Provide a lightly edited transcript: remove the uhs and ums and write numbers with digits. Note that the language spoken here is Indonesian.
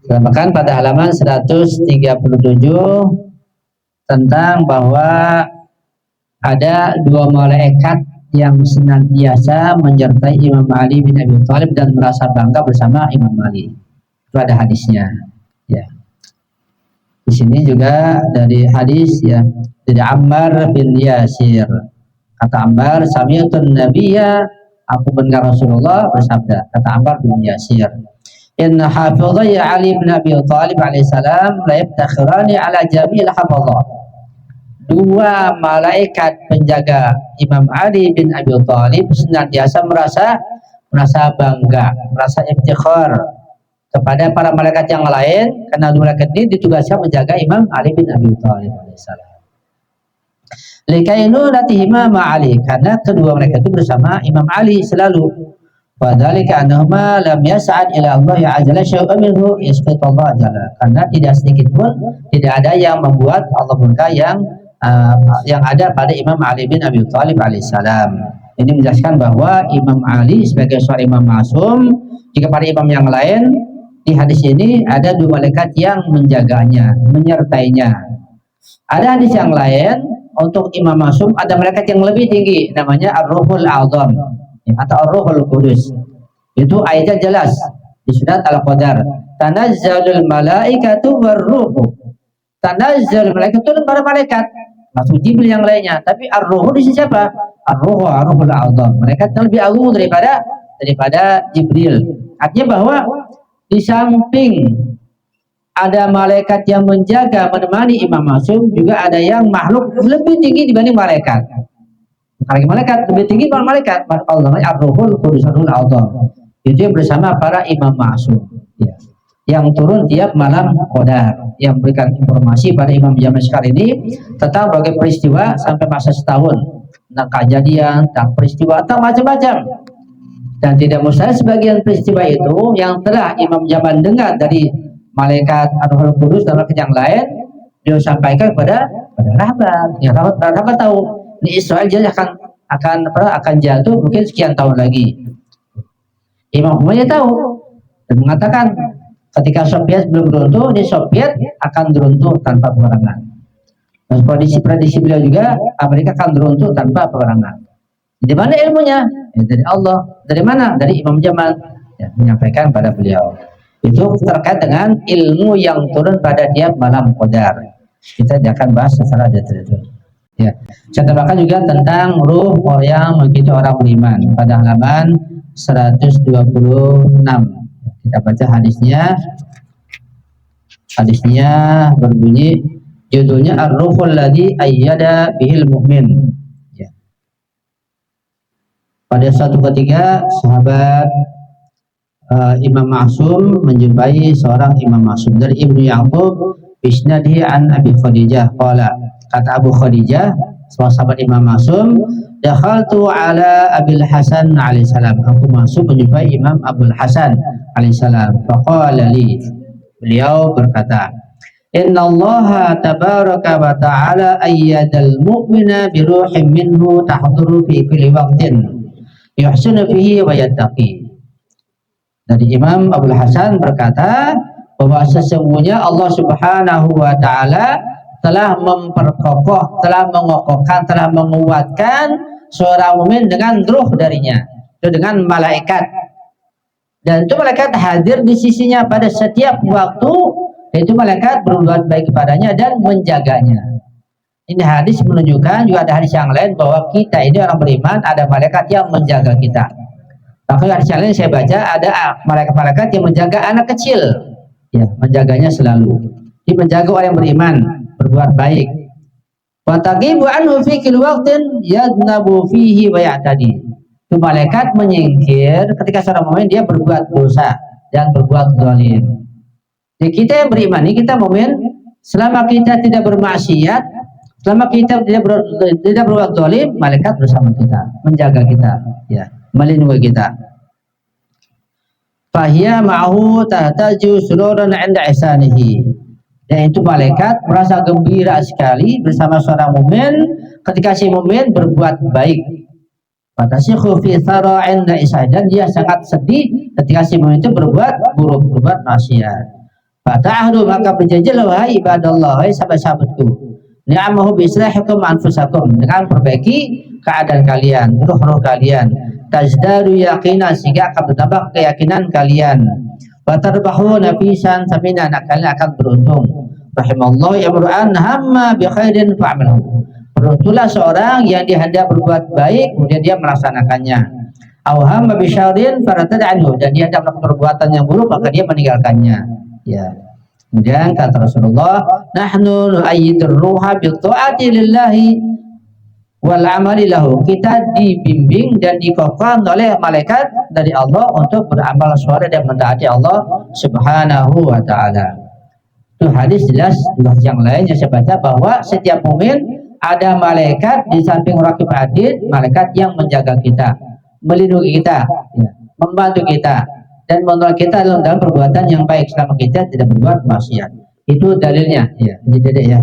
Bahkan pada halaman 137 tentang bahwa ada dua malaikat yang senantiasa menyertai Imam Ali bin Abi Thalib dan merasa bangga bersama Imam Ali. Itu ada hadisnya. Ya. Di sini juga dari hadis ya dari Ammar bin Yasir. Kata Ammar, sami'tun nabiyya, aku mendengar Rasulullah bersabda. Kata Ammar bin Yasir, inna hafidhai Ali bin Abi Thalib alaihissalam la yaftakhirani ala jami'il hafadhah. Dua malaikat penjaga Imam Ali bin Abi Thalib senantiasa merasa bangga, merasa iftikhar kepada para malaikat yang lain karena dua malaikat ini ditugaskan menjaga Imam Ali bin Abi Thalib alaihissalam. Likainu latihima ma'ali, karena kedua malaikat itu bersama Imam Ali selalu. Wadzalika annahuma lam yas'ad ila Allah azza syai'un minhu yasqit Allah jalla. Karena tidak sedikit pun tidak ada yang membuat Allah murka yang ada pada Imam Ali bin Abi Thalib alaihissalam. Ini menjelaskan bahwa Imam Ali sebagai seorang imam masum, jika pada imam yang lain di hadis ini ada dua malaikat yang menjaganya, menyertainya. Ada hadis yang lain untuk imam masum ada malaikat yang lebih tinggi, namanya Ar-Ruhul A'zam atau Ar-Ruhul Qudus. Itu ayatnya jelas di surat Al-Qadar. Tanazzalul malaikatu war-ruhu. Tanazzalul malaikat itu para malaikat, masuk Jibril yang lainnya. Tapi Ar-Ruhu di sini siapa? Ar-Ruhu, Ar-Ruhul A'zam. Malaikat yang lebih agung daripada Jibril. Artinya bahwa di samping ada malaikat yang menjaga menemani imam masum, juga ada yang makhluk lebih tinggi dibanding malaikat. Kalau malaikat lebih tinggi dibanding malaikat, Allah Ar-Ruhul Qudus Al-A'zam. Itu yang bersama para imam masum. Ya. Yang turun tiap malam Qadar, yang memberikan informasi pada imam zaman sekarang ini tentang berbagai peristiwa sampai masa setahun, tentang kejadian, tentang peristiwa, atau macam-macam. Dan tidak mustahil sebagian peristiwa itu yang telah imam zaman dengar dari malaikat Ar-Ruhul Qudus dan malaikat yang lain, dia sampaikan kepada Rahmat. Ya, Rahmat tahu ini Israel jadi akan jatuh mungkin sekian tahun lagi. Imam Umayyah tahu dan mengatakan ketika Soviet belum runtuh, ini Soviet akan runtuh tanpa peperangan. Dan prediksi beliau juga Amerika akan runtuh tanpa peperangan. Dari mana ilmunya? Ya, dari Allah. Dari mana? Dari imam zaman ya, menyampaikan pada beliau. Itu terkait dengan ilmu yang turun pada tiap malam Qadar. Kita akan bahas secara detail. Ya, saya tambahkan juga tentang ruh yang mengikuti orang beriman pada halaman 126. Kita baca hadisnya. Hadisnya berbunyi, judulnya Ar-Ruhul ladzi ayyada bihil mu'min. Ya. Pada suatu ketika sahabat Imam Ma'sum menjumpai seorang Imam Ma'sum dari Ibnu Ya'qub bisnadihi an Abi Khadijah qala, kata Abu Khadijah sahabat Imam Ma'sum, dakhaltu ala Abil Hasan alaihissalam, aku masuk menjumpai Imam Abul Hasan alaihissalam. Faqala li, beliau berkata, inna Allah tabaraka wa ta'ala ayyadal mu'mina bi ruhin minhu tahduru fi kulli waqtin yuhsinu fihi wa yattaqi. Dari Imam Abul Hasan berkata bahwa sesungguhnya Allah Subhanahu wa ta'ala telah memperkokoh, telah mengokohkan, telah menguatkan seorang mukmin dengan ruh darinya, itu dengan malaikat. Dan itu malaikat hadir di sisinya pada setiap waktu, itu malaikat berbuat baik kepadanya dan menjaganya. Ini hadis menunjukkan, juga ada hadis yang lain bahwa kita ini orang beriman, ada malaikat yang menjaga kita. Bahkan hadis yang lain saya baca ada malaikat-malaikat yang menjaga anak kecil, ya, menjaganya selalu. Dia menjaga orang yang beriman, berbuat baik. Wa taqibu anhu fi kulli waqtin yadnabu fihi wa ya'tadi. Itu malaikat menyingkir ketika seorang mukmin dia berbuat dosa dan berbuat zalim. Jadi kita yang beriman ini, kita mukmin, selama kita tidak bermaksiat, selama kita tidak berbuat zalim, malaikat bersama kita, menjaga kita, ya, melindungi kita. Fahiya ma'hu tahtaju sururan 'inda ihsanihi. Dan itu malaikat merasa gembira sekali bersama seorang mukmin ketika si mukmin berbuat baik. Fatasykhu fi thara 'inda ihsanihi, dan dia sangat sedih ketika si mukmin itu berbuat buruk, berbuat maksiat. Fata'ahdu maka berjanjilah wahai ibadallah, wahai sahabat-sahabatku, ni'amahu biislahikum anfusakum, dengan perbaiki keadaan kalian, ruh-ruh kalian, tazdadu yaqinan sehingga akan bertambah keyakinan kalian, watarbahu nafisan samina kalian akan beruntung. Rahimallahu imru'an hamma bi khairin fa'amalahu, beruntunglah seorang yang dia hendak berbuat baik kemudian dia melaksanakannya. Aw hamma bi syarrin faratada anhu, dan dia hendak melakukan perbuatan yang buruk maka dia meninggalkannya. Ya. Kemudian kata Rasulullah, nahnu nu'ayyidur ruha bi ta'ati lillahi wal amali lahu, kita dibimbing dan dikokohkan oleh malaikat dari Allah untuk beramal soleh dan mentaati Allah Subhanahu wa taala. Itu hadis jelas. Yang lain yang saya baca bahwa setiap mukmin ada malaikat di samping raqib atid, malaikat yang menjaga kita, melindungi kita, ya, membantu kita dan menolong kita dalam perbuatan yang baik selama kita tidak berbuat maksiat. Itu dalilnya, ya. Jadi ya.